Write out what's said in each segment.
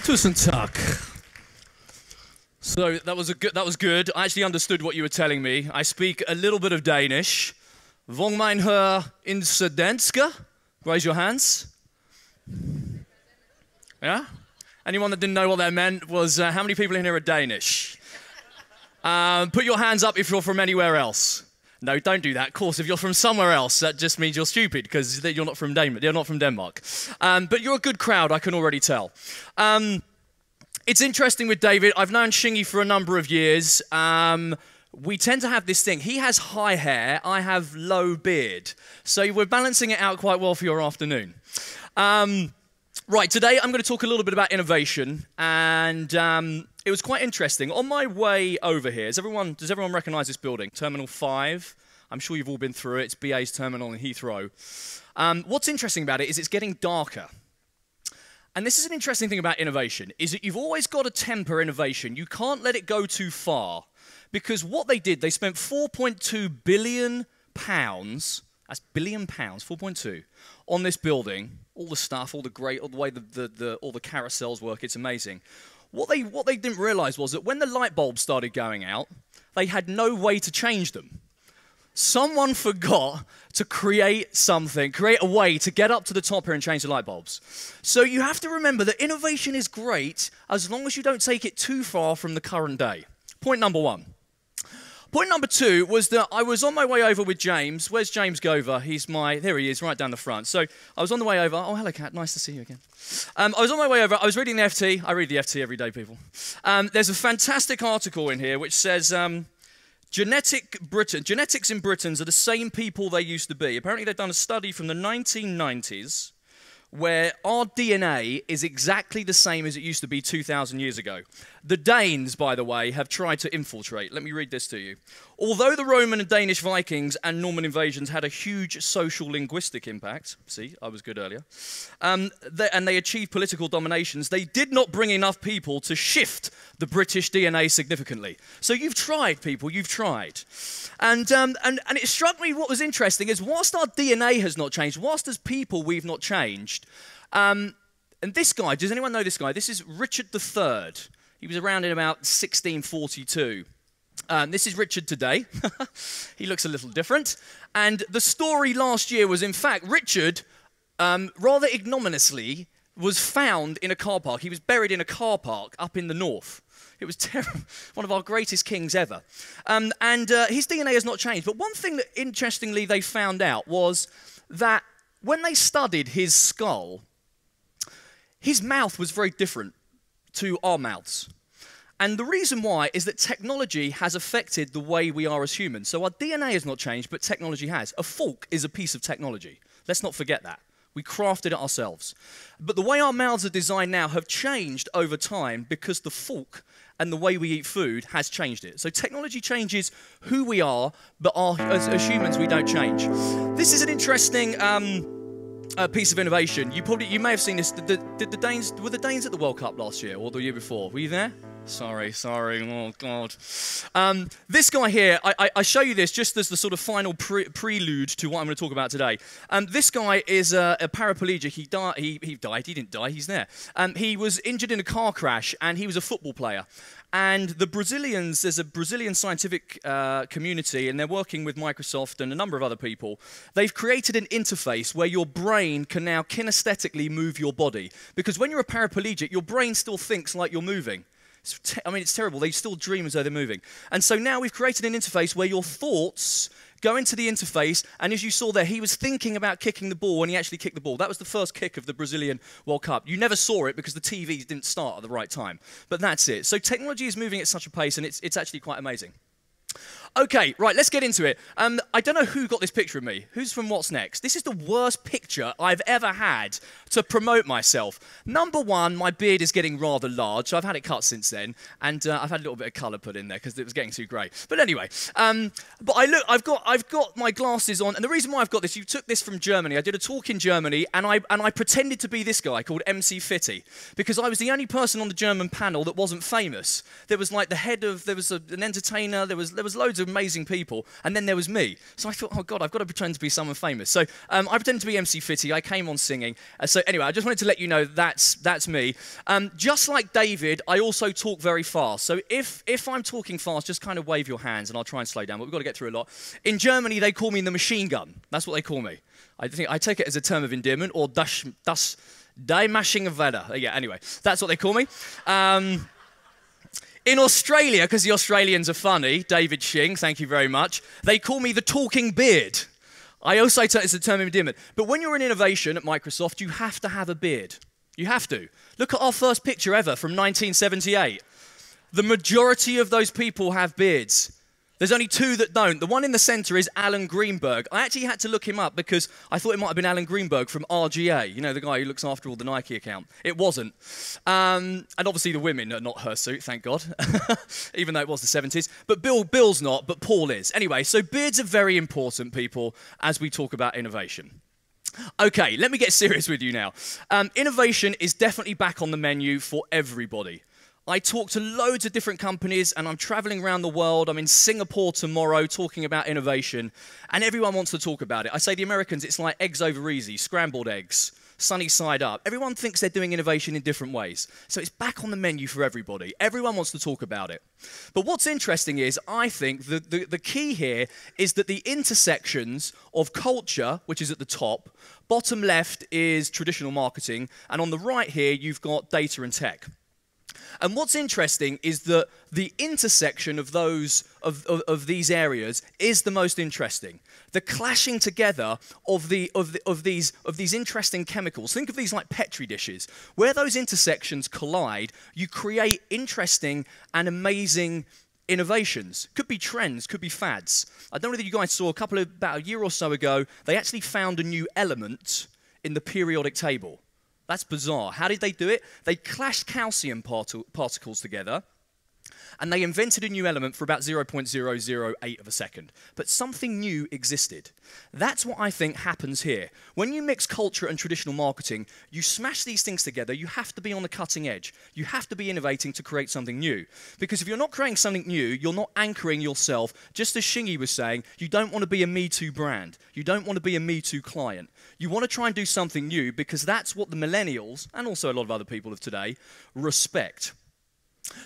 Tusen tak. So that was good. I actually understood what you were telling me. I speak a little bit of Danish. Vong mein hør incidentska? Raise your hands. Yeah? Anyone that didn't know what that meant was how many people in here are Danish? Put your hands up if you're from anywhere else. No, don't do that. Of course, if you're from somewhere else, that just means you're stupid because you're not from Denmark. But you're a good crowd, I can already tell. It's interesting with David. I've known Shingy for a number of years. We tend to have this thing. He has high hair. I have low beard. So we're balancing it out quite well for your afternoon. Right, today I'm going to talk a little bit about innovation. And it was quite interesting. On my way over here, does everyone recognize this building? Terminal 5. I'm sure you've all been through it. It's BA's terminal in Heathrow. What's interesting about it is it's getting darker. And this is an interesting thing about innovation, is that you've always got to temper innovation. You can't let it go too far. Because what they did, they spent £4.2 billion, that's billion pounds, 4.2, on this building. All the stuff, all the way all the carousels work, it's amazing. What they didn't realize was that when the light bulbs started going out, they had no way to change them. Someone forgot to create a way to get up to the top here and change the light bulbs. So you have to remember that innovation is great as long as you don't take it too far from the current day. Point number one. Point number two was that I was on my way over with James. Where's James Gover? There he is, right down the front. So I was on the way over. Oh, hello, Kat. Nice to see you again. I was on my way over. I was reading the FT. I read the FT every day, people. There's a fantastic article in here which says... Genetics in Britain are the same people they used to be. Apparently they've done a study from the 1990s where our DNA is exactly the same as it used to be 2,000 years ago. The Danes, by the way, have tried to infiltrate. Let me read this to you. Although the Roman and Danish Vikings and Norman invasions had a huge social linguistic impact, see, I was good earlier, and they achieved political dominations, they did not bring enough people to shift the British DNA significantly. So you've tried, people, you've tried. And it struck me what was interesting is whilst our DNA has not changed, whilst as people we've not changed, and this guy, does anyone know this guy? This is Richard III. He was around in about 1642. This is Richard today. He looks a little different. And the story last year was, in fact, Richard, rather ignominiously, was found in a car park. He was buried in a car park up in the north. It was terrible. One of our greatest kings ever. His DNA has not changed. But one thing that, interestingly, they found out was that when they studied his skull, his mouth was very different to our mouths. And the reason why is that technology has affected the way we are as humans. So our DNA has not changed, but technology has. A fork is a piece of technology. Let's not forget that. We crafted it ourselves. But the way our mouths are designed now have changed over time because the fork and the way we eat food has changed it. So technology changes who we are, but as humans we don't change. This is an interesting piece of innovation. You may have seen this. Were the Danes at the World Cup last year or the year before? Were you there? Sorry. Oh, God. This guy here, I show you this just as the sort of final prelude to what I'm going to talk about today. This guy is a paraplegic. He died. He didn't die. He's there. He was injured in a car crash, and he was a football player. And the Brazilians, there's a Brazilian scientific community, and they're working with Microsoft and a number of other people. They've created an interface where your brain can now kinesthetically move your body. Because when you're a paraplegic, your brain still thinks like you're moving. It's terrible. They still dream as though they're moving. And so now we've created an interface where your thoughts go into the interface, and as you saw there, he was thinking about kicking the ball when he actually kicked the ball. That was the first kick of the Brazilian World Cup. You never saw it because the TV didn't start at the right time. But that's it. So technology is moving at such a pace, and it's actually quite amazing. Okay, right, let's get into it. I don't know who got this picture of me. Who's from What's Next? This is the worst picture I've ever had to promote myself. Number one, my beard is getting rather large. I've had it cut since then, and I've had a little bit of colour put in there because it was getting too grey. But anyway, but I've got my glasses on, and the reason why I've got this, you took this from Germany. I did a talk in Germany, and I pretended to be this guy called MC Fitty because I was the only person on the German panel that wasn't famous. There was like the head of, there was an entertainer, there was loads of of amazing people, and then there was me. So I thought, oh God, I've got to pretend to be someone famous. So I pretended to be MC Fitty. I came on singing. So anyway, I just wanted to let you know that's me. Just like David, I also talk very fast. So if I'm talking fast, just kind of wave your hands, and I'll try and slow down. But we've got to get through a lot. In Germany, they call me the machine gun. That's what they call me. I take it as a term of endearment, or das die Maschinengewehr. Yeah, anyway, that's what they call me. In Australia, because the Australians are funny, David Shing, thank you very much, they call me the talking beard. I also take it as a term of endearment. But when you're in innovation at Microsoft, you have to have a beard. You have to. Look at our first picture ever from 1978. The majority of those people have beards. There's only two that don't. The one in the center is Alan Greenberg. I actually had to look him up because I thought it might have been Alan Greenberg from RGA, you know, the guy who looks after all the Nike account. It wasn't. And obviously the women are not hirsute, thank God, even though it was the 70s. But Bill's not, but Paul is. Anyway, so beards are very important, people, as we talk about innovation. Okay, let me get serious with you now. Innovation is definitely back on the menu for everybody. I talk to loads of different companies, and I'm traveling around the world. I'm in Singapore tomorrow talking about innovation, and everyone wants to talk about it. I say the Americans, it's like eggs over easy, scrambled eggs, sunny side up. Everyone thinks they're doing innovation in different ways. So it's back on the menu for everybody. Everyone wants to talk about it. But what's interesting is, I think the key here is that the intersections of culture, which is at the top, bottom left is traditional marketing, and on the right here, you've got data and tech. And what's interesting is that the intersection of these areas is the most interesting. The clashing together of these interesting chemicals. Think of these like Petri dishes. Where those intersections collide, you create interesting and amazing innovations. Could be trends, could be fads. I don't know whether you guys saw about a year or so ago, they actually found a new element in the periodic table. That's bizarre. How did they do it? They clashed calcium particles together, and they invented a new element for about 0.008 of a second. But something new existed. That's what I think happens here. When you mix culture and traditional marketing, you smash these things together. You have to be on the cutting edge. You have to be innovating to create something new. Because if you're not creating something new, you're not anchoring yourself. Just as Shingy was saying, you don't want to be a Me Too brand. You don't want to be a Me Too client. You want to try and do something new because that's what the millennials, and also a lot of other people of today, respect.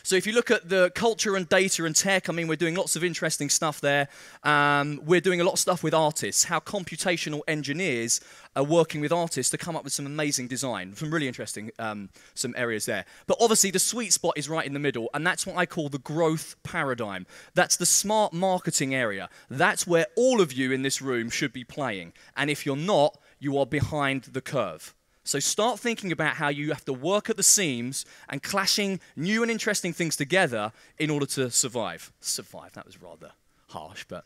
So if you look at the culture and data and tech, I mean, we're doing lots of interesting stuff there. We're doing a lot of stuff with artists, how computational engineers are working with artists to come up with some amazing design. Some really interesting some areas there. But obviously the sweet spot is right in the middle, and that's what I call the growth paradigm. That's the smart marketing area. That's where all of you in this room should be playing. And if you're not, you are behind the curve. So start thinking about how you have to work at the seams and clashing new and interesting things together in order to survive. Survive, that was rather harsh, but...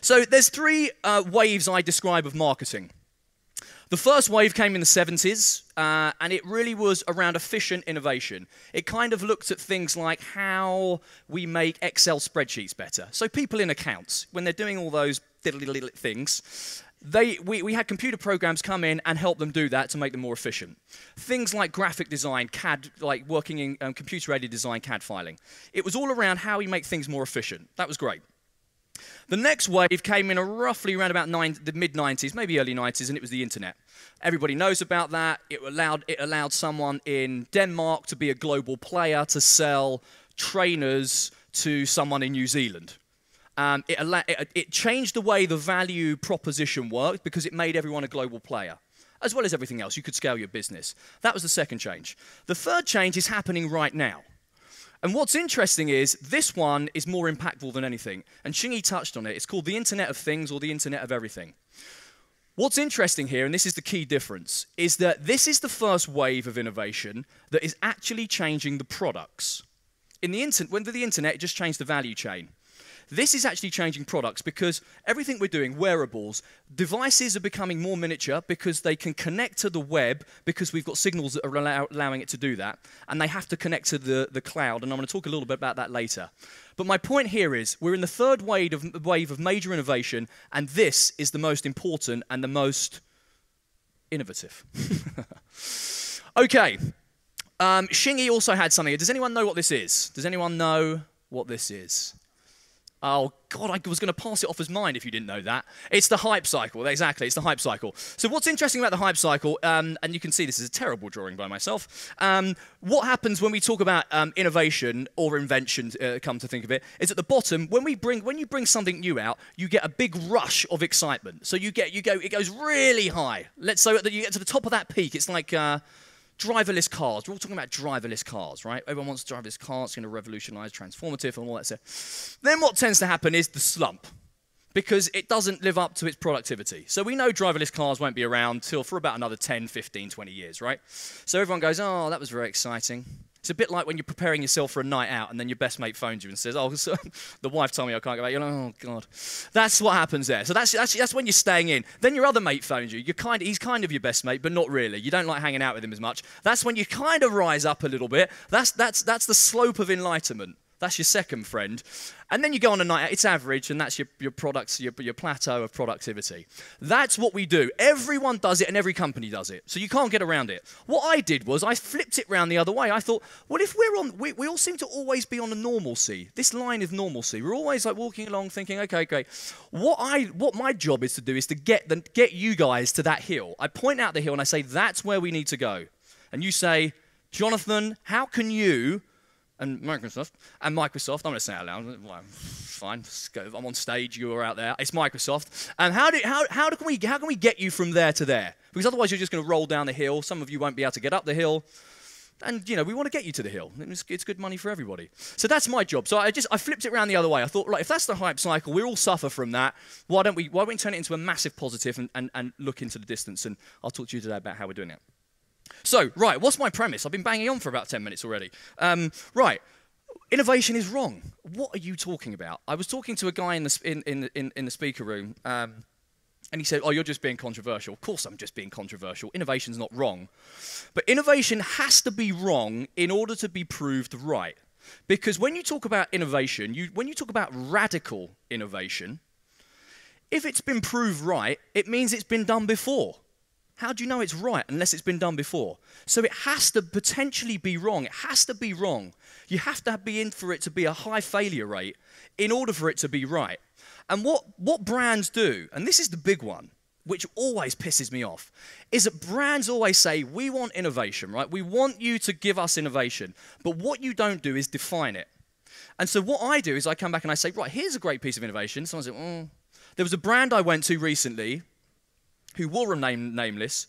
So there's three waves I describe of marketing. The first wave came in the 70s, and it really was around efficient innovation. It kind of looked at things like how we make Excel spreadsheets better. So people in accounts, when they're doing all those diddly things, we had computer programs come in and help them do that to make them more efficient. Things like graphic design, CAD, like working in computer-aided design, CAD filing. It was all around how we make things more efficient. That was great. The next wave came in roughly around about the mid-90s, maybe early 90s, and it was the internet. Everybody knows about that. It allowed someone in Denmark to be a global player, to sell trainers to someone in New Zealand. It changed the way the value proposition worked because it made everyone a global player, as well as everything else. You could scale your business. That was the second change. The third change is happening right now. And what's interesting is this one is more impactful than anything. And Shingy touched on it. It's called the Internet of Things or the Internet of Everything. What's interesting here, and this is the key difference, is that this is the first wave of innovation that is actually changing the products. When the internet, it just changed the value chain. This is actually changing products because everything we're doing, wearables, devices are becoming more miniature because they can connect to the web because we've got signals that are allowing it to do that, and they have to connect to the cloud, and I'm going to talk a little bit about that later. But my point here is we're in the third wave of major innovation, and this is the most important and the most innovative. Okay. Shingy also had something. Does anyone know what this is? Does anyone know what this is? Oh, God, I was going to pass it off as mine if you didn't know that. It's the hype cycle. Exactly, it's the hype cycle. So what's interesting about the hype cycle, and you can see this is a terrible drawing by myself, what happens when we talk about innovation or invention, come to think of it, is at the bottom, when you bring something new out, you get a big rush of excitement. So it goes really high. So that you get to the top of that peak, it's like... driverless cars. We're all talking about driverless cars, right? Everyone wants driverless cars. It's going to revolutionize, transformative, and all that stuff. Then what tends to happen is the slump, because it doesn't live up to its productivity. So we know driverless cars won't be around for about another 10, 15, 20 years, right? So everyone goes, oh, that was very exciting. It's a bit like when you're preparing yourself for a night out and then your best mate phones you and says, oh, so the wife told me I can't go out. You're like, oh, God. That's what happens there. So that's when you're staying in. Then your other mate phones you. He's kind of your best mate, but not really. You don't like hanging out with him as much. That's when you kind of rise up a little bit. That's the slope of enlightenment. That's your second friend. And then you go on a night out, it's average, and that's your plateau of productivity. That's what we do. Everyone does it, and every company does it. So you can't get around it. What I did was I flipped it round the other way. I thought, well, if we all seem to always be on a normalcy. This line is normalcy. We're always like walking along thinking, okay, great. What my job is to do is to get you guys to that hill. I point out the hill, and I say, that's where we need to go. And you say, Jonathan, how can you... And Microsoft, I'm going to say it out loud. Well, fine, I'm on stage, you're out there. It's Microsoft. And how can we get you from there to there? Because otherwise you're just going to roll down the hill. Some of you won't be able to get up the hill. And, we want to get you to the hill. It's good money for everybody. So that's my job. So I flipped it around the other way. I thought, right, if that's the hype cycle, we all suffer from that. Why don't we turn it into a massive positive and look into the distance? And I'll talk to you today about how we're doing it. So, right, what's my premise? I've been banging on for about 10 minutes already. Right, innovation is wrong. What are you talking about? I was talking to a guy in the speaker room, and he said, oh, you're just being controversial. Of course I'm just being controversial. Innovation's not wrong. But innovation has to be wrong in order to be proved right. Because when you talk about innovation, when you talk about radical innovation, if it's been proved right, it means it's been done before. How do you know it's right unless it's been done before? So it has to potentially be wrong. It has to be wrong. You have to be in for it to be a high failure rate in order for it to be right. And what brands do, and this is the big one, which always pisses me off, is that brands always say, we want innovation, right? We want you to give us innovation. But what you don't do is define it. And so what I do is I come back and I say, right, here's a great piece of innovation. Someone said, There was a brand I went to recently who will remain nameless,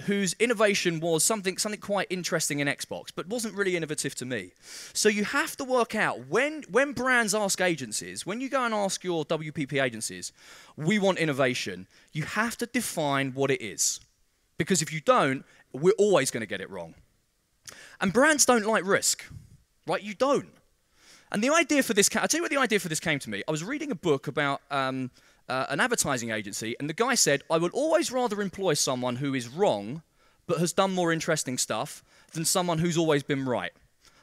whose innovation was something quite interesting in Xbox, but wasn't really innovative to me. So you have to work out, when brands ask agencies, when you go and ask your WPP agencies, we want innovation, you have to define what it is. Because if you don't, we're always going to get it wrong. And brands don't like risk, right? You don't. And the idea for this, I'll tell you where the idea for this came to me. I was reading a book about... an advertising agency, and the guy said, I would always rather employ someone who is wrong but has done more interesting stuff than someone who's always been right.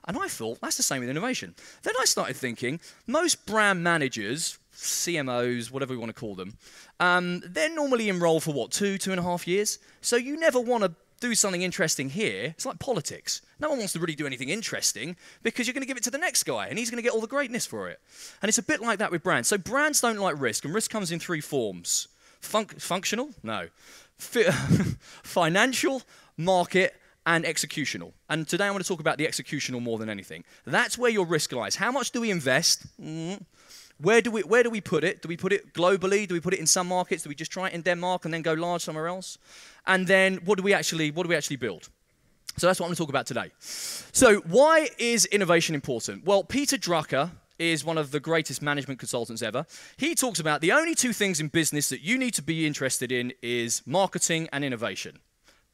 And I thought, that's the same with innovation. Then I started thinking, most brand managers, CMOs, whatever we want to call them, they're normally enrolled for what, 2.5 years? So you never want to do something interesting here. It's like politics. No one wants to really do anything interesting because you're going to give it to the next guy and he's going to get all the greatness for it. And it's a bit like that with brands. So brands don't like risk, and risk comes in 3 forms. Functional? No. Financial, market, and executional. And today I want to talk about the executional more than anything. That's where your risk lies. How much do we invest? Where do we put it? Do we put it globally? Do we put it in some markets? Do we just try it in Denmark and then go large somewhere else? And then what do we actually build? So that's what I'm going to talk about today. So why is innovation important? Well, Peter Drucker is one of the greatest management consultants ever. He talks about the only 2 things in business that you need to be interested in is marketing and innovation.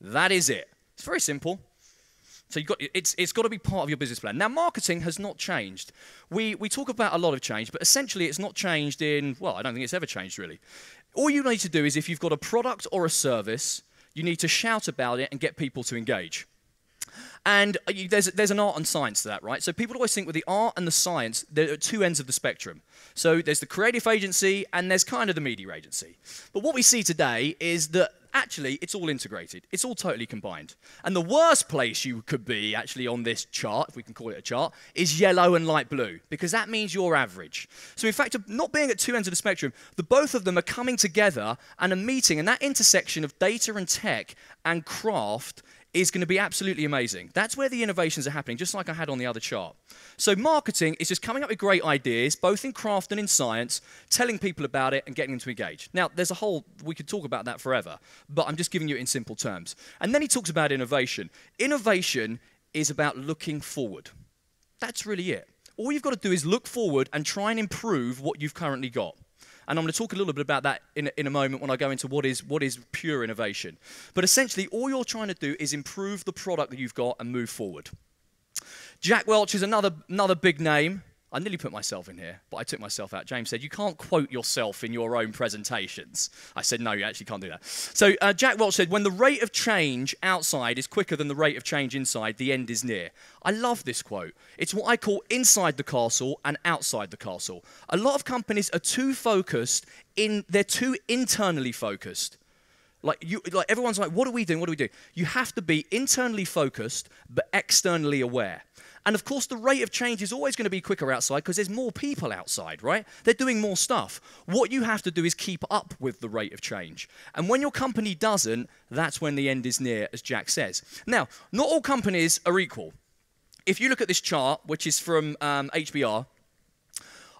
That is it. It's very simple. So it's got to be part of your business plan. Now, marketing has not changed. We talk about a lot of change, but essentially it's not changed in, well, I don't think it's ever changed really. All you need to do is, if you've got a product or a service, you need to shout about it and get people to engage. And there's an art and science to that, right? So people always think with the art and the science, there are two ends of the spectrum. So there's the creative agency and there's kind of the media agency. But what we see today is that actually it's all integrated. It's all totally combined. And the worst place you could be actually on this chart, if we can call it a chart, is yellow and light blue, because that means you're average. So in fact, not being at two ends of the spectrum, the both of them are coming together and a meeting, and that intersection of data and tech and craft is going to be absolutely amazing. That's where the innovations are happening, just like I had on the other chart. So marketing is just coming up with great ideas, both in craft and in science, telling people about it and getting them to engage. Now, there's a whole, we could talk about that forever, but I'm just giving you it in simple terms. And then he talks about innovation. Innovation is about looking forward. That's really it. All you've got to do is look forward and try and improve what you've currently got. And I'm going to talk a little bit about that in a moment when I go into what is pure innovation. But essentially, all you're trying to do is improve the product that you've got and move forward. Jack Welch is another big name. I nearly put myself in here, but I took myself out. James said, you can't quote yourself in your own presentations. I said, no, you actually can't do that. So Jack Welch said, when the rate of change outside is quicker than the rate of change inside, the end is near. I love this quote. It's what I call inside the castle and outside the castle. A lot of companies are too focused, they're too internally focused. Like everyone's like, what are we doing? What are we doing? You have to be internally focused, but externally aware. And of course, the rate of change is always going to be quicker outside because there's more people outside, right? They're doing more stuff. What you have to do is keep up with the rate of change. And when your company doesn't, that's when the end is near, as Jack says. Now, not all companies are equal. If you look at this chart, which is from HBR,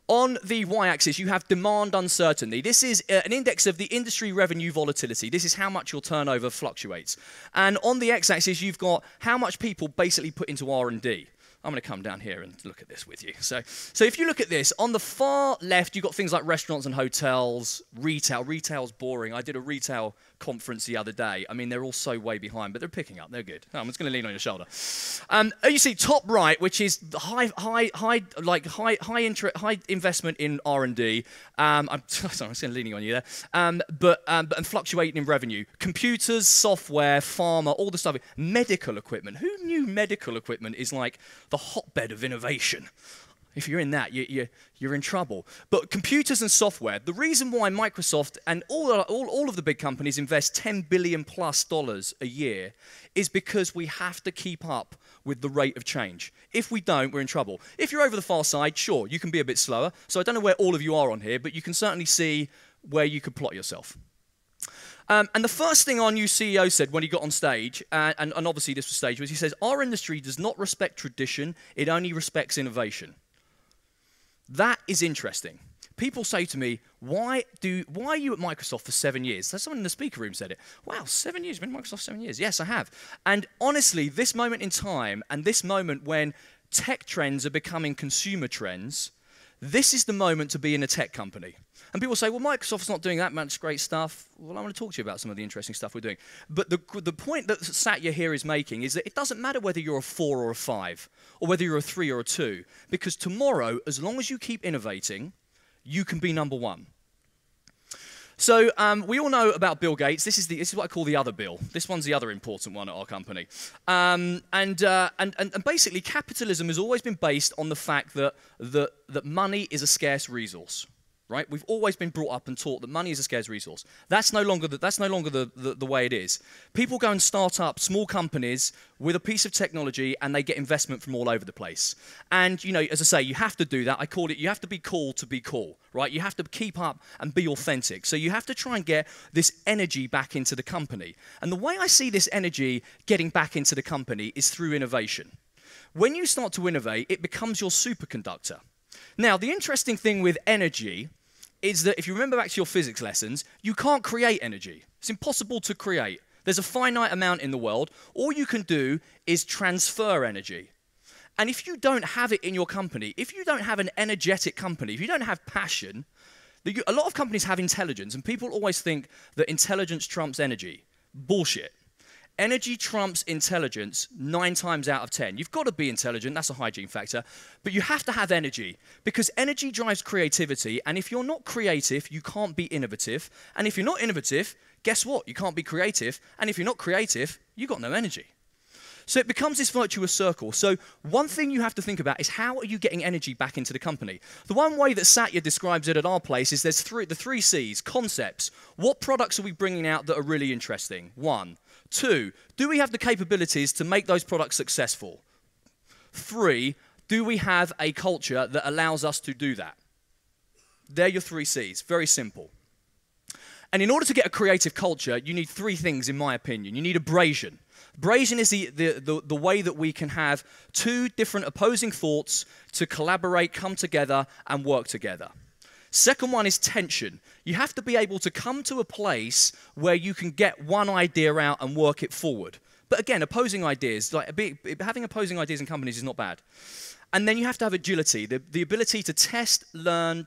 on the y-axis, you have demand uncertainty. This is an index of the industry revenue volatility. This is how much your turnover fluctuates. And on the x-axis, you've got how much people basically put into R&D. I'm going to come down here and look at this with you. So if you look at this, on the far left, you've got things like restaurants and hotels, retail. Retail's boring. I did a retail conference the other day. I mean, they're all so way behind, but they're picking up. They're good. Oh, I'm just going to lean on your shoulder. You see top right, which is the high investment in R&D. I'm sorry, I'm still leaning on you there. And fluctuating in revenue. Computers, software, pharma, all the stuff. Medical equipment. Who knew medical equipment is like the hotbed of innovation? If you're in that, you're in trouble. But computers and software, the reason why Microsoft and all of the big companies invest $10 billion plus a year is because we have to keep up with the rate of change. If we don't, we're in trouble. If you're over the far side, sure, you can be a bit slower. So I don't know where all of you are on here, but you can certainly see where you could plot yourself. And the first thing our new CEO said when he got on stage, and obviously this was staged, was he says, our industry does not respect tradition, it only respects innovation. That is interesting. People say to me, why are you at Microsoft for 7 years? That's someone in the speaker room said it. Wow, 7 years, been at Microsoft 7 years. Yes, I have. And honestly, this moment in time and this moment when tech trends are becoming consumer trends, this is the moment to be in a tech company. And people say, well, Microsoft's not doing that much great stuff. Well, I want to talk to you about some of the interesting stuff we're doing. But the point that Satya here is making is that it doesn't matter whether you're a 4 or a 5, or whether you're a 3 or a 2, because tomorrow, as long as you keep innovating, you can be number 1. So we all know about Bill Gates. This is what I call the other Bill. This one's the other important one at our company. And basically, capitalism has always been based on the fact that money is a scarce resource. Right? We've always been brought up and taught that money is a scarce resource. That's no longer the way it is. People go and start up small companies with a piece of technology and they get investment from all over the place. And, you know, as I say, you have to do that. I call it, you have to be cool to be cool, right? You have to keep up and be authentic. So you have to try and get this energy back into the company. And the way I see this energy getting back into the company is through innovation. When you start to innovate, it becomes your superconductor. Now, the interesting thing with energy is that if you remember back to your physics lessons, you can't create energy. It's impossible to create. There's a finite amount in the world. All you can do is transfer energy. And if you don't have it in your company, if you don't have an energetic company, if you don't have passion, a lot of companies have intelligence, and people always think that intelligence trumps energy. Bullshit. Energy trumps intelligence 9 times out of 10. You've got to be intelligent, that's a hygiene factor, but you have to have energy because energy drives creativity, and if you're not creative, you can't be innovative, and if you're not innovative, guess what? You can't be creative, and if you're not creative, you've got no energy. So it becomes this virtuous circle. So one thing you have to think about is how are you getting energy back into the company? The one way that Satya describes it at our place is there's the three C's, concepts. What products are we bringing out that are really interesting? 1. 2, do we have the capabilities to make those products successful? 3, do we have a culture that allows us to do that? They're your 3 C's, very simple. And in order to get a creative culture, you need 3 things, in my opinion. You need abrasion. Abrasion is the way that we can have 2 different opposing thoughts to collaborate, come together, and work together. Second one is tension. You have to be able to come to a place where you can get one idea out and work it forward. But again, opposing ideas, having opposing ideas in companies is not bad. And then you have to have agility, the ability to test, learn,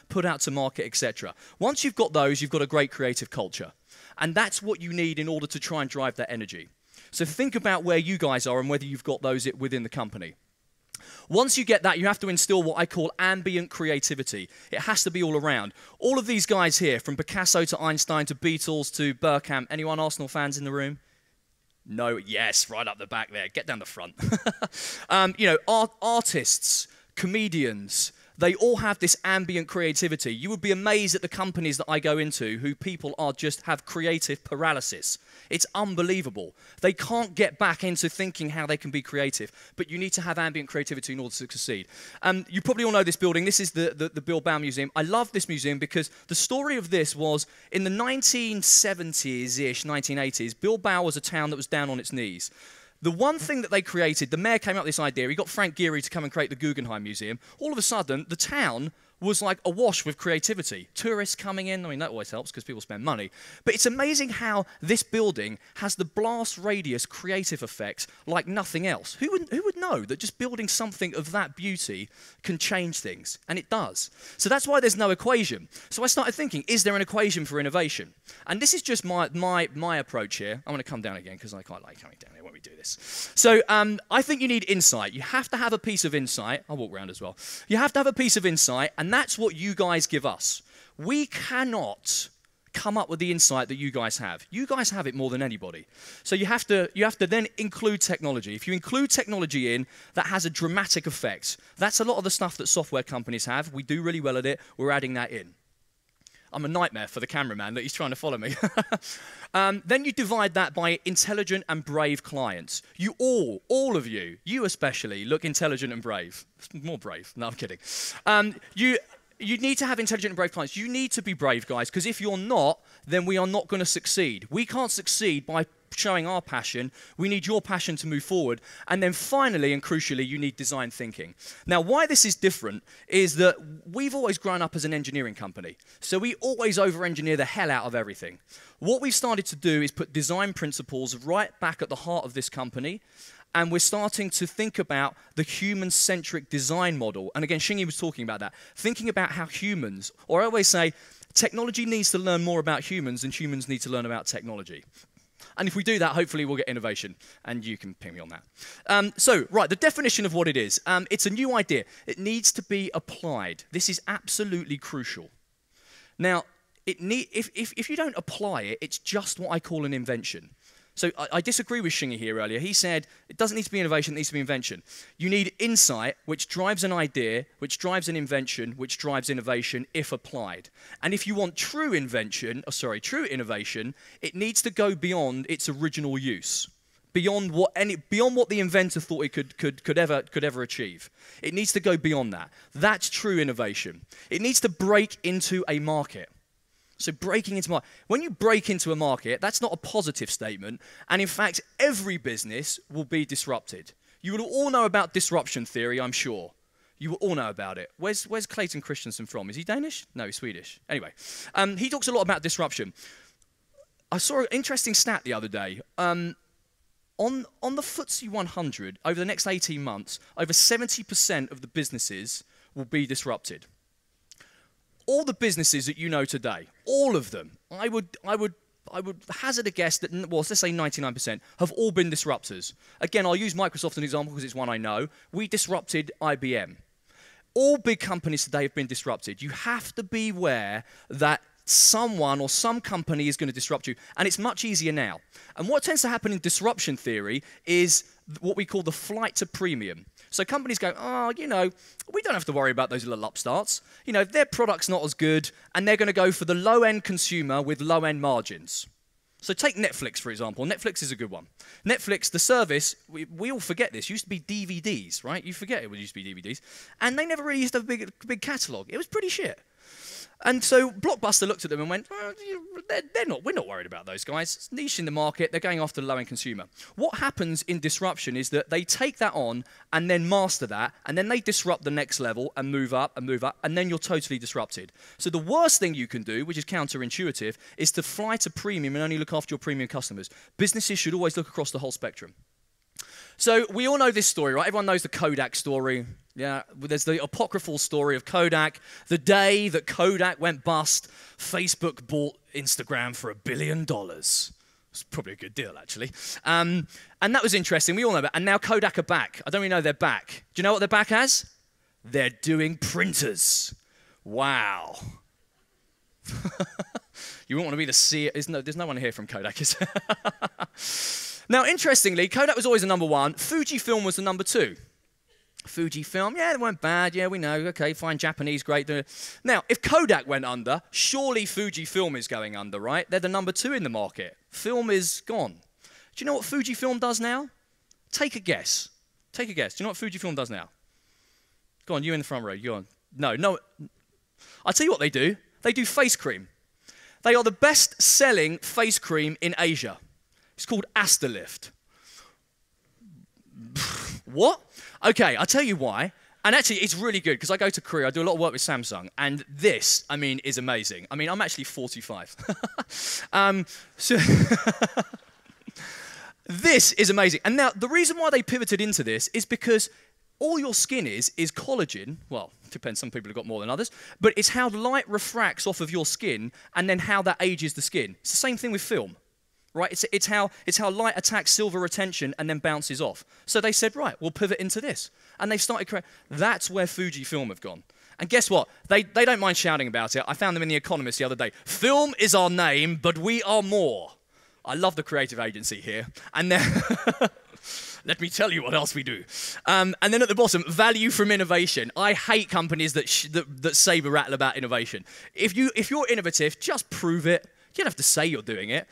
put out to market, etc. Once you've got those, you've got a great creative culture. And that's what you need in order to try and drive that energy. So think about where you guys are and whether you've got those within the company. Once you get that, you have to instill what I call ambient creativity. It has to be all around. All of these guys here, from Picasso to Einstein to Beatles to Bergkamp, anyone Arsenal fans in the room? No, yes, right up the back there. Get down the front. Artists, comedians, they all have this ambient creativity. You would be amazed at the companies that I go into who people have creative paralysis. It's unbelievable. They can't get back into thinking how they can be creative, but you need to have ambient creativity in order to succeed. You probably all know this building. This is the Bilbao Museum. I love this museum because the story of this was in the 1970s-ish, 1980s, Bilbao was a town that was down on its knees. The one thing that they created, the mayor came up with this idea, he got Frank Gehry to come and create the Guggenheim Museum. All of a sudden, the town was like awash with creativity. Tourists coming in, I mean, that always helps because people spend money. But it's amazing how this building has the blast radius creative effect like nothing else. Who would know that just building something of that beauty can change things? And it does. So that's why there's no equation. So I started thinking, is there an equation for innovation? And this is just my approach here. I'm going to come down again because I quite like coming down here when we do this. So I think you need insight. You have to have a piece of insight. I'll walk around as well. You have to have a piece of insight, and that's what you guys give us. We cannot come up with the insight that you guys have. You guys have it more than anybody. So you have to then include technology. If you include technology in, that has a dramatic effect. That's a lot of the stuff that software companies have. We do really well at it. We're adding that in. I'm a nightmare for the cameraman that he's trying to follow me. Then you divide that by intelligent and brave clients. You all of you especially, look intelligent and brave. More brave. No, I'm kidding. You need to have intelligent and brave clients. You need to be brave, guys, because if you're not, then we are not going to succeed. We can't succeed by showing our passion. We need your passion to move forward. And then finally, and crucially, you need design thinking. Now, why this is different is that we've always grown up as an engineering company. So we always over-engineer the hell out of everything. What we've started to do is put design principles right back at the heart of this company. And we're starting to think about the human-centric design model. And again, Shingy was talking about that. Thinking about how humans, or I always say, technology needs to learn more about humans and humans need to learn about technology. And if we do that, hopefully we'll get innovation. And you can ping me on that. Right, the definition of what it is. It's a new idea. It needs to be applied. This is absolutely crucial. Now, if you don't apply it, it's just what I call an invention. So I disagree with Shingy here earlier. He said it doesn't need to be innovation, it needs to be invention. You need insight, which drives an idea, which drives an invention, which drives innovation if applied. And if you want true innovation, it needs to go beyond its original use, beyond what the inventor thought it could ever achieve. It needs to go beyond that. That's true innovation. It needs to break into a market. So breaking into market. When you break into a market, that's not a positive statement. And in fact, every business will be disrupted. You will all know about disruption theory, I'm sure. You will all know about it. Where's Clayton Christensen from? Is he Danish? No, he's Swedish. Anyway, he talks a lot about disruption. I saw an interesting stat the other day. On the FTSE 100, over the next 18 months, over 70% of the businesses will be disrupted. All the businesses that you know today, all of them, I would hazard a guess that, well, let's say 99%, have all been disruptors. Again, I'll use Microsoft as an example because it's one I know. We disrupted IBM. All big companies today have been disrupted. You have to be aware that someone or some company is going to disrupt you. And it's much easier now. And what tends to happen in disruption theory is what we call the flight to premium. So companies go, oh, you know, we don't have to worry about those little upstarts. You know, their product's not as good, and they're going to go for the low-end consumer with low-end margins. So take Netflix, for example. Netflix is a good one. Netflix, the service, we all forget this, used to be DVDs, right? You forget it used to be DVDs. And they never really used to have a big catalogue. It was pretty shit. And so Blockbuster looked at them and went, oh, we're not worried about those guys. It's niche in the market. They're going after the low-end consumer. What happens in disruption is that they take that on and then master that, and then they disrupt the next level and move up, and then you're totally disrupted. So the worst thing you can do, which is counterintuitive, is to fly to premium and only look after your premium customers. Businesses should always look across the whole spectrum. So we all know this story, right? Everyone knows the Kodak story. Yeah, there's the apocryphal story of Kodak. The day that Kodak went bust, Facebook bought Instagram for $1 billion. It's probably a good deal, actually. And that was interesting. We all know that. And now Kodak are back. I don't really know they're back. Do you know what they're back as? They're doing printers. Wow. You wouldn't want to be the CEO. There's no one here from Kodak, is there? Now, interestingly, Kodak was always the number one. Fujifilm was the number two. Fujifilm, yeah, they weren't bad. Yeah, we know. Okay, fine, Japanese, great. Now, if Kodak went under, surely Fujifilm is going under, right? They're the number two in the market. Film is gone. Do you know what Fujifilm does now? Take a guess. Take a guess. Do you know what Fujifilm does now? Go on, you in the front row. Go on. No. I'll tell you what they do. They do face cream. They are the best-selling face cream in Asia. It's called Asterlift. What? Okay, I'll tell you why. And actually, it's really good, because I go to Korea, I do a lot of work with Samsung, and this, I mean, is amazing. I mean, I'm actually 45. So this is amazing. And now, the reason why they pivoted into this is because all your skin is collagen. Well, depends, some people have got more than others. But it's how light refracts off of your skin, and then how that ages the skin. It's the same thing with film. Right? It's how light attacks silver retention and then bounces off. So they said, right, we'll pivot into this. And they've started creating. That's where Fujifilm have gone. And guess what? They don't mind shouting about it. I found them in The Economist the other day. Film is our name, but we are more. I love the creative agency here. And then, let me tell you what else we do. And then at the bottom, value from innovation. I hate companies that saber rattle about innovation. If you're innovative, just prove it. You don't have to say you're doing it.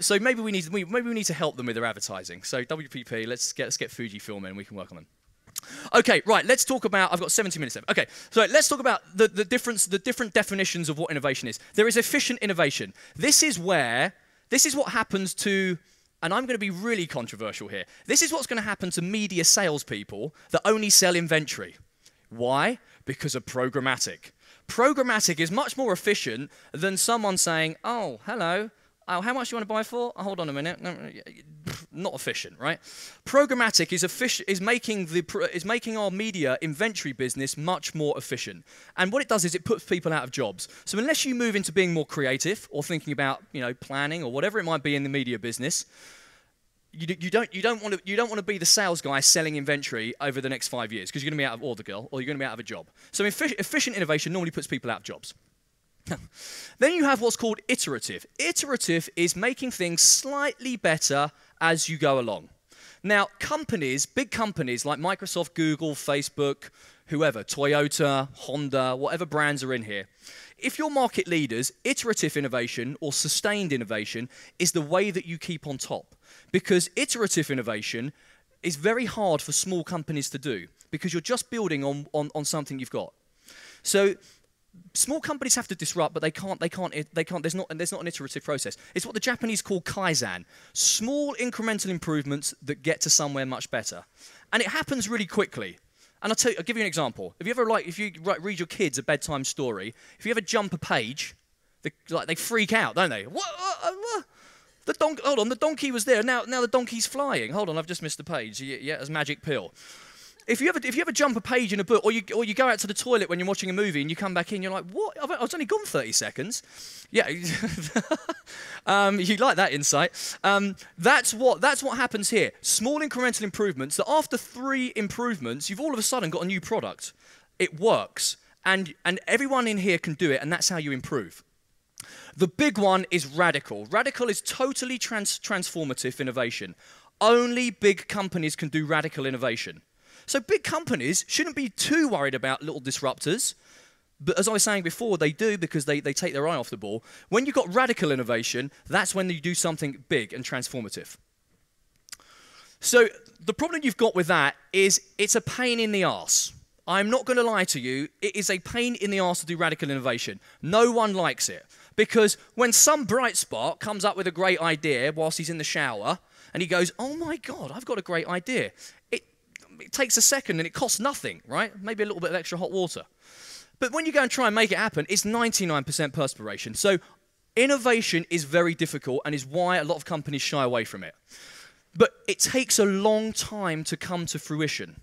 So maybe we need to help them with their advertising. So WPP, let's get Fujifilm in. We can work on them. Okay, right. Let's talk about. I've got 70 minutes left. Okay, so let's talk about the different definitions of what innovation is. There is efficient innovation. This is what happens to. And I'm going to be really controversial here. This is what's going to happen to media salespeople that only sell inventory. Why? Because of programmatic. Programmatic is much more efficient than someone saying, oh, hello, oh, how much do you want to buy for? Oh, hold on a minute. No, not efficient, right? Programmatic is making our media inventory business much more efficient. And what it does is it puts people out of jobs. So unless you move into being more creative or thinking about, planning or whatever it might be in the media business, you don't want to be the sales guy selling inventory over the next 5 years, because you're going to be out of, or the girl, or you're going to be out of a job. So efficient innovation normally puts people out of jobs. Then you have what's called iterative. Iterative is making things slightly better as you go along. Now, big companies like Microsoft, Google, Facebook, whoever, Toyota, Honda, whatever brands are in here, if you're market leaders, iterative innovation or sustained innovation is the way that you keep on top. Because iterative innovation is very hard for small companies to do, because you're just building on something you've got. So small companies have to disrupt, but they can't. There's not an iterative process. It's what the Japanese call Kaizen, small incremental improvements that get to somewhere much better. And it happens really quickly. And I'll give you an example. If you read your kids a bedtime story, if you ever jump a page, they freak out, don't they? What? Hold on, the donkey was there. Now the donkey's flying. Hold on, I've just missed the page. Yeah, as magic pill. If you ever jump a page in a book, or you go out to the toilet when you're watching a movie and you come back in, you're like, what? I was only gone 30 seconds. Yeah, you like that insight. That's what happens here. Small incremental improvements. That after 3 improvements, you've all of a sudden got a new product. It works, and everyone in here can do it, and that's how you improve. The big one is radical. Radical is totally transformative innovation. Only big companies can do radical innovation. So big companies shouldn't be too worried about little disruptors. But as I was saying before, they do because they take their eye off the ball. When you've got radical innovation, that's when you do something big and transformative. So the problem you've got with that is it's a pain in the arse. I'm not going to lie to you, it is a pain in the arse to do radical innovation. No one likes it. Because when some bright spark comes up with a great idea whilst he's in the shower, and he goes, oh my God, I've got a great idea. It takes a second and it costs nothing, right? Maybe a little bit of extra hot water. But when you go and try and make it happen, it's 99% perspiration. So innovation is very difficult and is why a lot of companies shy away from it. But it takes a long time to come to fruition.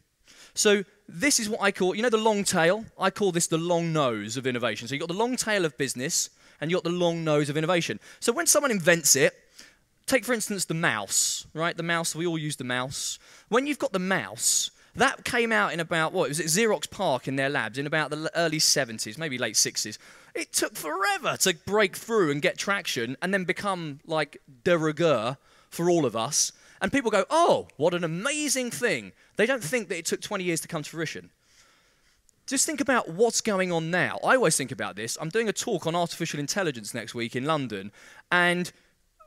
So this is what I call, you know the long tail? I call this the long nose of innovation. So you've got the long tail of business and you've got the long nose of innovation. So when someone invents it, take for instance the mouse, right? The mouse, we all use the mouse. When you've got the mouse, that came out in about, what, was it Xerox PARC in their labs in about the early 70s, maybe late 60s. It took forever to break through and get traction and then become like de rigueur for all of us. And people go, oh, what an amazing thing. They don't think that it took 20 years to come to fruition. Just think about what's going on now. I always think about this. I'm doing a talk on artificial intelligence next week in London, and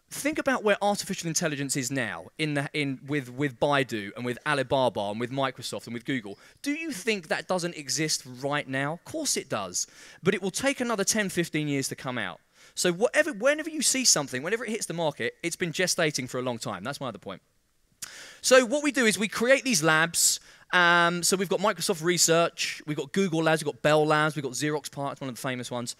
think about where artificial intelligence is now with Baidu and with Alibaba and with Microsoft and with Google. Do you think that doesn't exist right now? Of course it does. But it will take another 10, 15 years to come out. So whenever you see something, whenever it hits the market, it's been gestating for a long time. That's my other point. So what we do is we create these labs. So we've got Microsoft Research, we've got Google Labs, we've got Bell Labs, we've got Xerox PARC, one of the famous ones.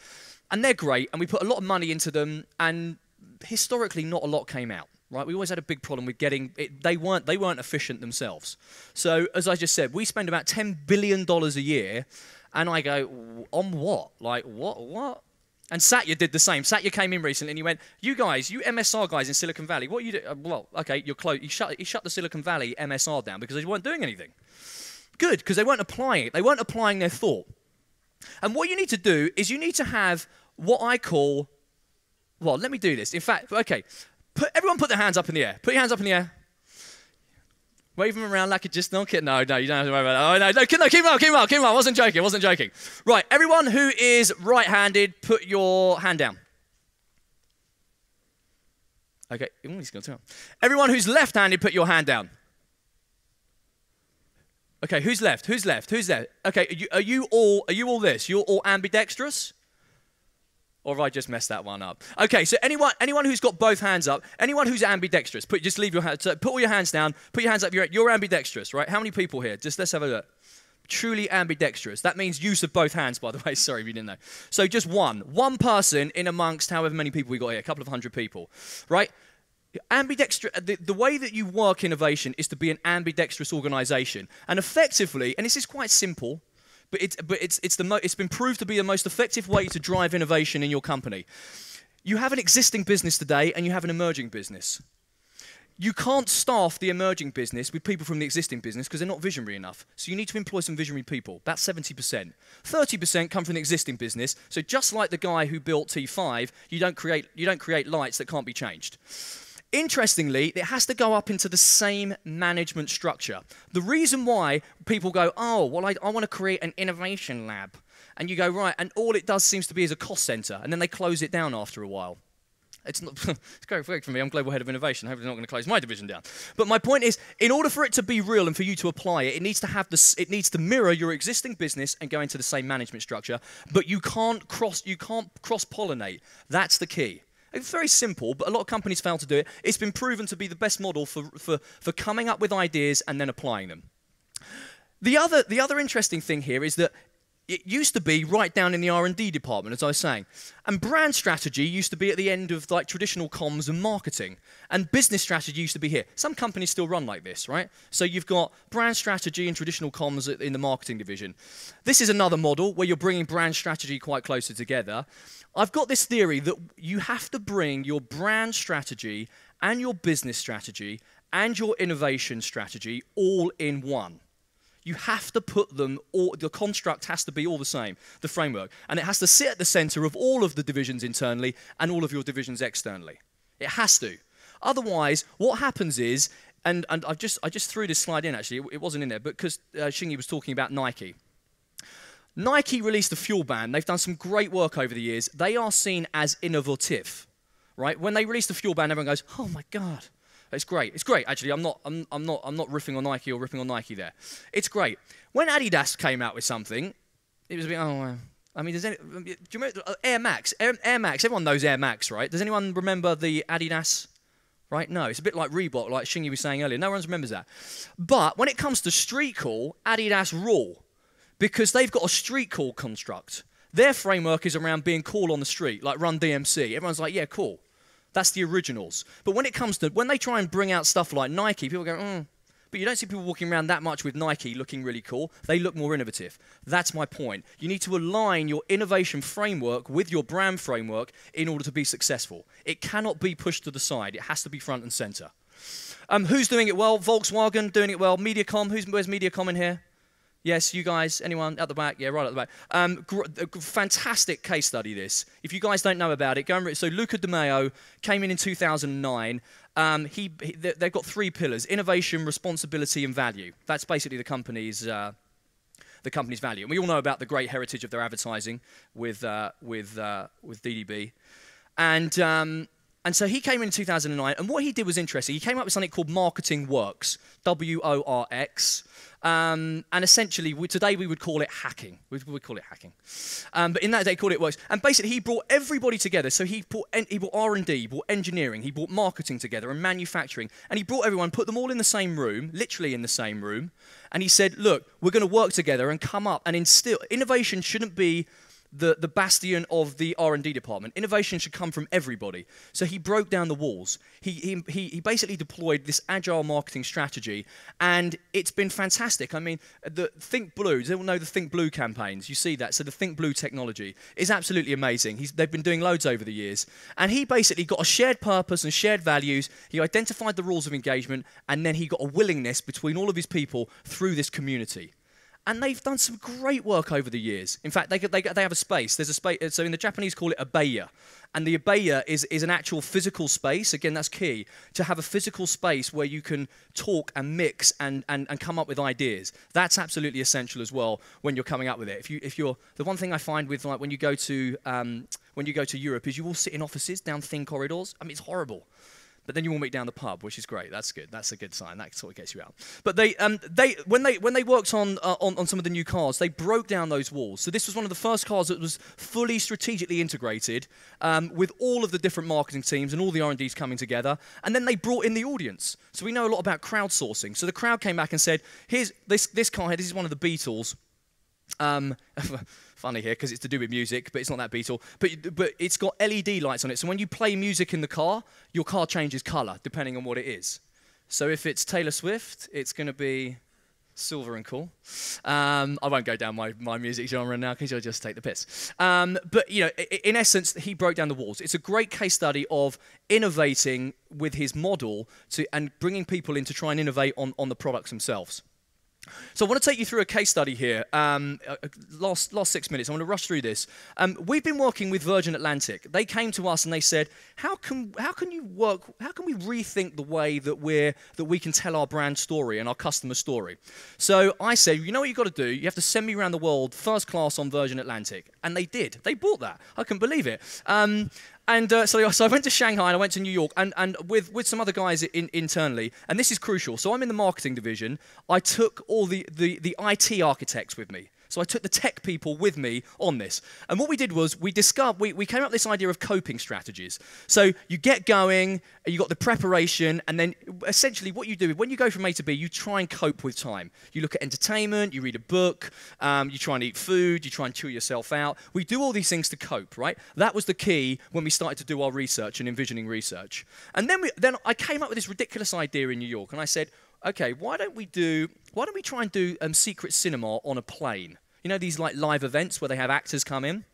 And they're great, and we put a lot of money into them, and historically not a lot came out. Right? We always had a big problem with getting it. They weren't efficient themselves. So as I just said, we spend about $10 billion a year, and I go, on what? Like, what? And Satya did the same. Satya came in recently and he went, you guys, you MSR guys in Silicon Valley, what you do? Well, okay, you're close. He shut the Silicon Valley MSR down because they weren't doing anything. Good, because they weren't applying it. They weren't applying their thought. And what you need to do is you need to have what I call, well, let me do this. In fact, okay, everyone put their hands up in the air. Put your hands up in the air. Wave them around like it just don't care. No, you don't have to worry about that. Oh, no, keep on. I wasn't joking. Right, everyone who is right-handed, put your hand down. Okay, he's going to tell. Everyone who's left-handed, put your hand down. Okay, who's left? Okay, are you all this? You're all ambidextrous? Or have I just messed that one up? Okay, so anyone who's got both hands up, anyone who's ambidextrous, just leave your hands. So put all your hands down. Put your hands up. You're ambidextrous, right? How many people here? Let's have a look. Truly ambidextrous. That means use of both hands, by the way. Sorry if you didn't know. So just one person in amongst however many people we got here, a couple of hundred people, right? Ambidextrous. The way that you work innovation is to be an ambidextrous organization, and effectively, and this is quite simple. But it's been proved to be the most effective way to drive innovation in your company. You have an existing business today and you have an emerging business. You can't staff the emerging business with people from the existing business because they're not visionary enough. So you need to employ some visionary people. That's 70%. 30% come from the existing business. So just like the guy who built T5, you don't create lights that can't be changed. Interestingly, it has to go up into the same management structure. The reason why people go, oh, well, I want to create an innovation lab. And you go, right, and all it does seems to be is a cost center. And then they close it down after a while. It's great for me. I'm global head of innovation. Hopefully they're not going to close my division down. But my point is, in order for it to be real and for you to apply it, it needs to mirror your existing business and go into the same management structure. But you can't cross-pollinate. That's the key. It's very simple, but a lot of companies fail to do it. It's been proven to be the best model for coming up with ideas and then applying them. The other interesting thing here is that it used to be right down in the R&D department, as I was saying. And brand strategy used to be at the end of like traditional comms and marketing. And business strategy used to be here. Some companies still run like this, right? So you've got brand strategy and traditional comms in the marketing division. This is another model where you're bringing brand strategy quite closer together. I've got this theory that you have to bring your brand strategy and your business strategy and your innovation strategy all in one. You have to put them, all, the construct has to be all the same, the framework. And it has to sit at the center of all of the divisions internally and all of your divisions externally. It has to. Otherwise, what happens is, and I just threw this slide in actually, it wasn't in there, but because Shingy was talking about Nike. Nike released the Fuel Band. They've done some great work over the years. They are seen as innovative, right? When they release the Fuel Band, everyone goes, "Oh my God, it's great." It's great, actually. I'm not riffing on Nike or ripping on Nike there. It's great. When Adidas came out with something, it was a bit, oh, I mean, do you remember Air Max? Air Max. Everyone knows Air Max, right? Does anyone remember the Adidas? Right? No, it's a bit like Reebok, like Shingy was saying earlier. No one remembers that. But when it comes to street call, Adidas rule, because they've got a street call construct. Their framework is around being cool on the street, like Run DMC. Everyone's like, yeah, cool. That's the originals. But when it comes to, when they try and bring out stuff like Nike, people go, But you don't see people walking around that much with Nike looking really cool. They look more innovative. That's my point. You need to align your innovation framework with your brand framework in order to be successful. It cannot be pushed to the side. It has to be front and center. Who's doing it well? Volkswagen doing it well. Mediacom. Where's Mediacom in here? Yes, you guys, anyone at the back? Yeah, right at the back. Fantastic case study, this. If you guys don't know about it, go and read. So Luca Di Maio came in 2009. They've got 3 pillars: innovation, responsibility, and value. That's basically the company's value. And we all know about the great heritage of their advertising with DDB. And so he came in 2009, and what he did was interesting. He came up with something called Marketing Works, WORX. And essentially, today we would call it hacking. We would call it hacking. But in that day, he called it works. And basically, he brought everybody together. So he brought R&D, he brought engineering, he brought marketing together and manufacturing. And he brought everyone, put them all in the same room, literally in the same room. And he said, look, we're going to work together and come up and instill. Innovation shouldn't be the bastion of the R&D department. Innovation should come from everybody. So he broke down the walls. He basically deployed this agile marketing strategy, and it's been fantastic. I mean, the Think Blue, they all know the Think Blue campaigns. You see that. So the Think Blue technology is absolutely amazing. They've been doing loads over the years. And he basically got a shared purpose and shared values. He identified the rules of engagement, and then he got a willingness between all of his people through this community. And they've done some great work over the years. In fact, they have a space. There's a space. So in the Japanese, call it a beya. And the beya is an actual physical space. Again, that's key. To have a physical space where you can talk and mix and come up with ideas. That's absolutely essential as well when you're coming up with it. If you're the one thing I find with like when you go to Europe is you all sit in offices down thin corridors. I mean, it's horrible. But then you all meet down the pub, which is great. That's good. That's a good sign. That sort of gets you out. But when they worked on some of the new cars, they broke down those walls. So this was one of the first cars that was fully strategically integrated with all of the different marketing teams and all the R&Ds coming together. And then they brought in the audience. So we know a lot about crowdsourcing. So the crowd came back and said, "Here's this car here. This is one of the Beatles." Funny here because it's to do with music, but it's not that Beatle. But it's got LED lights on it, so when you play music in the car, your car changes colour depending on what it is. So if it's Taylor Swift, it's going to be silver and cool. I won't go down my music genre now because you'll just take the piss. But you know, in essence, he broke down the walls. It's a great case study of innovating with his model and bringing people in to try and innovate on the products themselves. So I want to take you through a case study here. Last 6 minutes. I want to rush through this. We've been working with Virgin Atlantic. They came to us and they said, "How can we rethink the way that we can tell our brand story and our customer story?" So I said, "You know what you've got to do? You have to send me around the world first class on Virgin Atlantic." And they did. They bought that. I couldn't believe it. So I went to Shanghai and I went to New York and with some other guys internally, and this is crucial. So I'm in the marketing division. I took all the IT architects with me. So I took the tech people with me on this. And what we did was we came up with this idea of coping strategies. So you get going, you got the preparation, and then essentially what you do, when you go from A to B, you try and cope with time. You look at entertainment, you read a book, you try and eat food, you try and chill yourself out. We do all these things to cope, right? That was the key when we started to do our research and envisioning research. And then I came up with this ridiculous idea in New York, and I said, okay, why don't we try and do secret cinema on a plane? You know, these like live events where they have actors come in?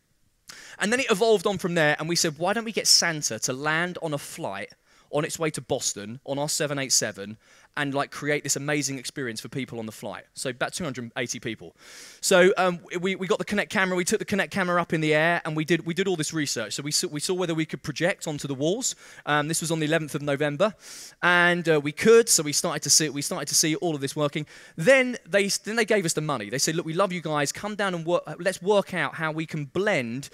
And then it evolved on from there, and we said, why don't we get Santa to land on a flight on its way to Boston on our 787 and like create this amazing experience for people on the flight. So about 280 people. So we got the Kinect camera, we took the Kinect camera up in the air, and we did all this research. So we saw whether we could project onto the walls. This was on the 11th of November, and we could. So we started to see all of this working. Then they gave us the money. They said, look, we love you guys. Come down and let's work out how we can blend,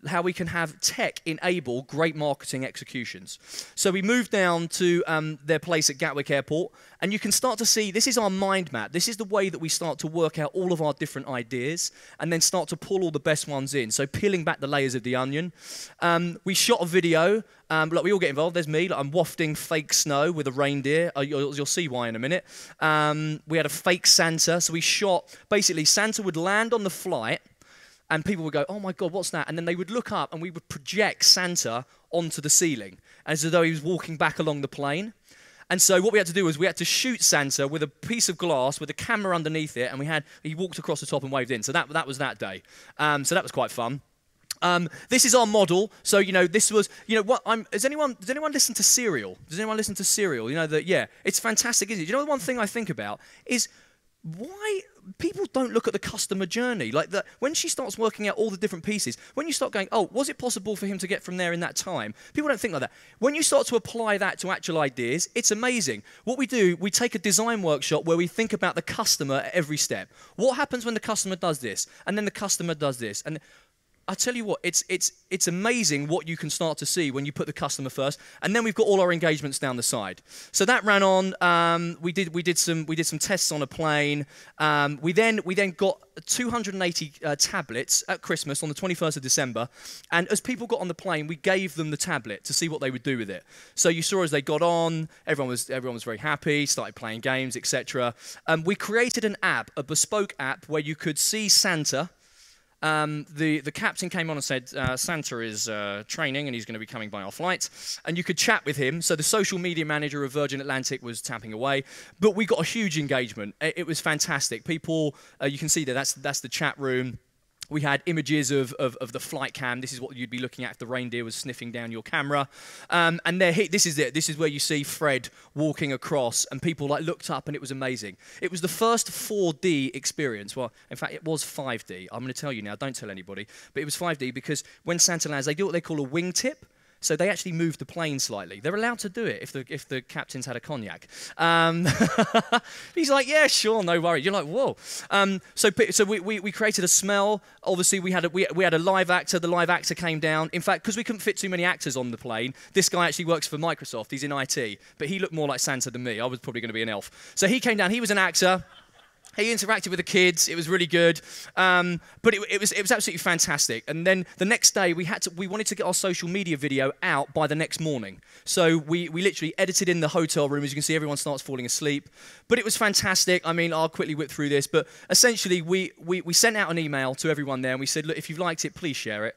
how we can have tech enable great marketing executions. So we moved down to their place at Gatwick Airport, and you can start to see, this is our mind map. This is the way that we start to work out all of our different ideas and then start to pull all the best ones in. So peeling back the layers of the onion. We shot a video. Like we all get involved. There's me. Like I'm wafting fake snow with a reindeer. You'll see why in a minute. We had a fake Santa. So we shot, basically Santa would land on the flight, and people would go, oh my God, what's that? And then they would look up and we would project Santa onto the ceiling as though he was walking back along the plane. And so what we had to do was we had to shoot Santa with a piece of glass with a camera underneath it, and he walked across the top and waved in. So that was that day. So that was quite fun. This is our model. So, this was, does anyone listen to Serial? Does anyone listen to Serial? Yeah, it's fantastic, isn't it? The one thing I think about is why people don't look at the customer journey. Like when she starts working out all the different pieces, when you start going, oh, was it possible for him to get from there in that time? People don't think like that. When you start to apply that to actual ideas, it's amazing. What we do, we take a design workshop where we think about the customer at every step. What happens when the customer does this? And then the customer does this. And I tell you what, it's amazing what you can start to see when you put the customer first. And then we've got all our engagements down the side. So that ran on. We did some tests on a plane. We then got 280 tablets at Christmas on the 21st of December. And as people got on the plane, we gave them the tablet to see what they would do with it. So you saw as they got on, everyone was very happy, started playing games, etc. We created an app, a bespoke app, where you could see Santa. The captain came on and said, Santa is training and he's going to be coming by our flight. And you could chat with him. So the social media manager of Virgin Atlantic was tapping away. But we got a huge engagement. It was fantastic. People, you can see that's the chat room. We had images of the flight cam. This is what you'd be looking at if the reindeer was sniffing down your camera. And this is it. This is where you see Fred walking across, and people looked up, and it was amazing. It was the first 4D experience. Well, in fact, it was 5D. I'm going to tell you now. Don't tell anybody. But it was 5D because when Santa lands, they do what they call a wingtip. So they actually moved the plane slightly. They're allowed to do it if the captain's had a cognac. He's like, yeah, sure, no worry. You're like, whoa. So we created a smell. Obviously, we had a live actor. The live actor came down. In fact, because we couldn't fit too many actors on the plane, this guy actually works for Microsoft. He's in IT, but he looked more like Santa than me. I was probably going to be an elf. So he came down. He was an actor. He interacted with the kids. It was really good, but it was absolutely fantastic. And then the next day, we wanted to get our social media video out by the next morning. So we literally edited in the hotel room. As you can see, everyone starts falling asleep. But it was fantastic. I mean, I'll quickly whip through this. But essentially, we sent out an email to everyone there, and we said, look, if you've liked it, please share it.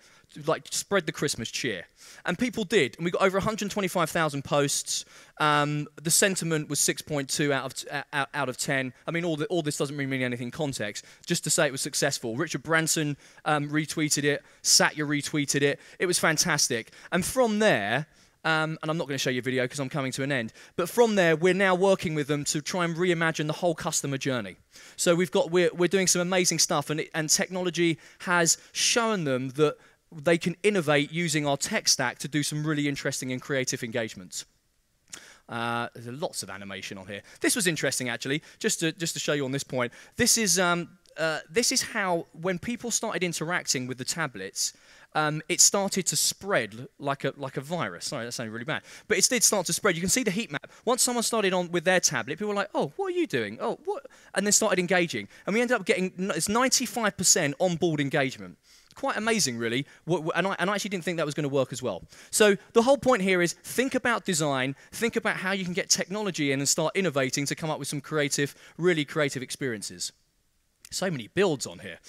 Spread the Christmas cheer. And people did. And we got over 125,000 posts. The sentiment was 6.2 out of 10. I mean, all this doesn't really mean anything in context. Just to say it was successful. Richard Branson retweeted it. Satya retweeted it. It was fantastic. And from there, and I'm not going to show you a video because I'm coming to an end, but from there, we're now working with them to try and reimagine the whole customer journey. So we're doing some amazing stuff, and technology has shown them that they can innovate using our tech stack to do some really interesting and creative engagements. There's lots of animation on here. This was interesting, actually, just to show you on this point. This is how, when people started interacting with the tablets, it started to spread like a virus. Sorry, that sounded really bad. But it did start to spread. You can see the heat map. Once someone started on with their tablet, people were like, oh, what are you doing? Oh, what? And then started engaging. And we ended up getting, it's 95% on-board engagement. Quite amazing, really, and I actually didn't think that was going to work as well. So the whole point here is think about design, think about how you can get technology in and start innovating to come up with some really creative experiences. So many builds on here.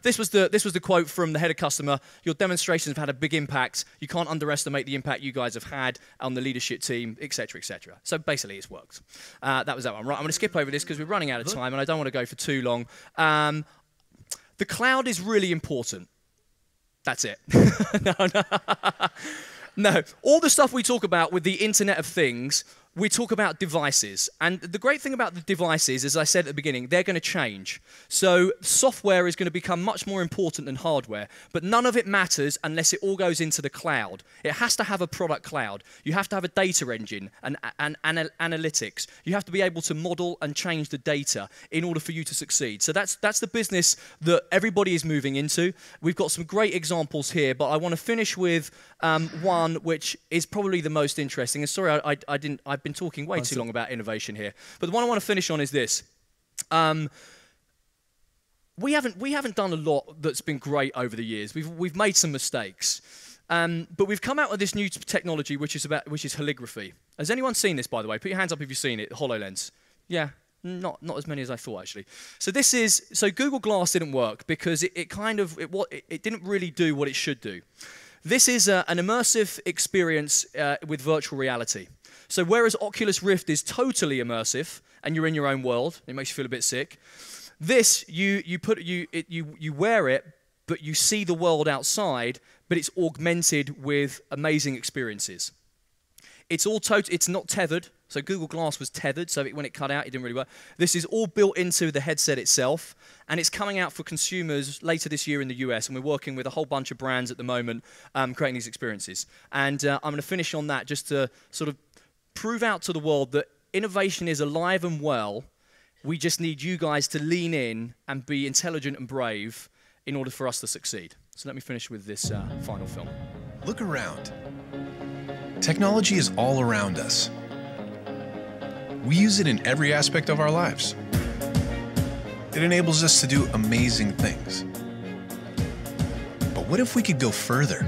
This was the quote from the head of customer. Your demonstrations have had a big impact. You can't underestimate the impact you guys have had on the leadership team, etc., etc. So basically, it's worked. That was that one. Right, I'm going to skip over this because we're running out of time, and I don't want to go for too long. The cloud is really important. That's it. No. No, all the stuff we talk about with the Internet of Things, we talk about devices. And the great thing about the devices, as I said at the beginning, they're going to change. So software is going to become much more important than hardware, but none of it matters unless it all goes into the cloud. It has to have a product cloud. You have to have a data engine and analytics. You have to be able to model and change the data in order for you to succeed. So that's the business that everybody is moving into. We've got some great examples here, but I want to finish with one which is probably the most interesting. And sorry, I've been talking way too long about innovation here. But the one I want to finish on is this. We haven't done a lot that's been great over the years. We've made some mistakes. But we've come out with this new technology which is holography. Has anyone seen this, by the way? Put your hands up if you've seen it, HoloLens. Yeah. Not as many as I thought, actually. So Google Glass didn't work because it didn't really do what it should do. This is an immersive experience with virtual reality. So whereas Oculus Rift is totally immersive and you're in your own world, it makes you feel a bit sick. This you wear it, but you see the world outside, but it's augmented with amazing experiences. It's not tethered. So Google Glass was tethered, so when it cut out, it didn't really work. This is all built into the headset itself, and it's coming out for consumers later this year in the US, and we're working with a whole bunch of brands at the moment creating these experiences. And I'm going to finish on that just to sort of prove out to the world that innovation is alive and well. We just need you guys to lean in and be intelligent and brave in order for us to succeed. So let me finish with this final film. Look around. Technology is all around us. We use it in every aspect of our lives. It enables us to do amazing things. But what if we could go further?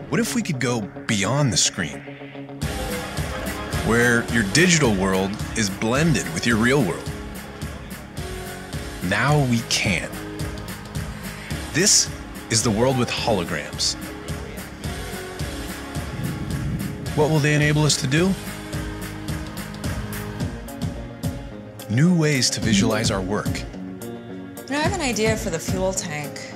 What if we could go beyond the screen? Where your digital world is blended with your real world. Now we can. This is the world with holograms. What will they enable us to do? New ways to visualize our work. I have an idea for the fuel tank.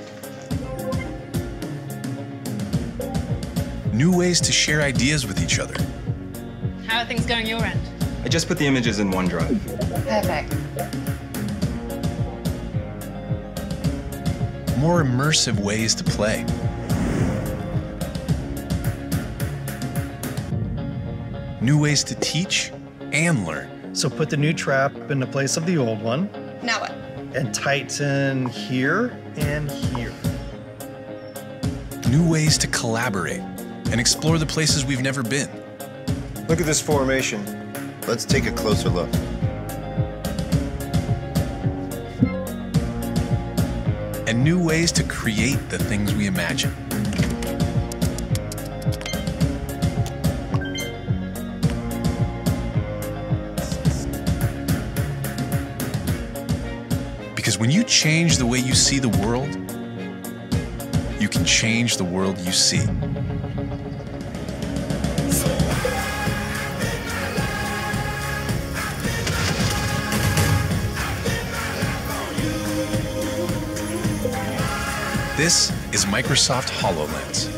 New ways to share ideas with each other. How are things going your end? I just put the images in OneDrive. Perfect. More immersive ways to play. New ways to teach and learn. So put the new trap in the place of the old one. Now what? And tighten here and here. New ways to collaborate and explore the places we've never been. Look at this formation. Let's take a closer look. And new ways to create the things we imagine. Because when you change the way you see the world, you can change the world you see. This is Microsoft HoloLens.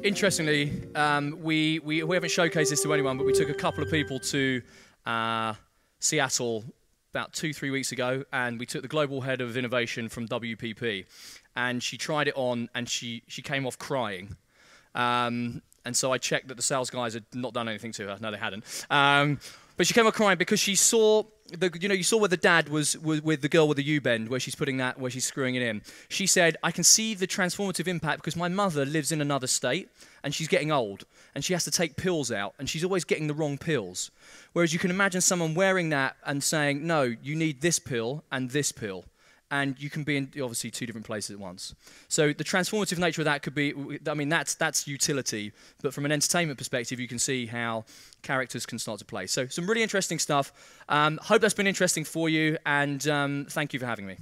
Interestingly, we haven't showcased this to anyone, but we took a couple of people to Seattle about 2-3 weeks ago, and we took the global head of innovation from WPP, and she tried it on, and she came off crying. And so I checked that the sales guys had not done anything to her. No, they hadn't. But she came off crying because she saw you saw where the dad was with the girl with the U-bend, where she's screwing it in. She said, I can see the transformative impact because my mother lives in another state and she's getting old and she has to take pills out and she's always getting the wrong pills. Whereas you can imagine someone wearing that and saying, no, you need this pill and this pill. And you can be in, obviously, 2 different places at once. So the transformative nature of that could be, I mean, that's utility. But from an entertainment perspective, you can see how characters can start to play. So some really interesting stuff. Hope that's been interesting for you, and thank you for having me.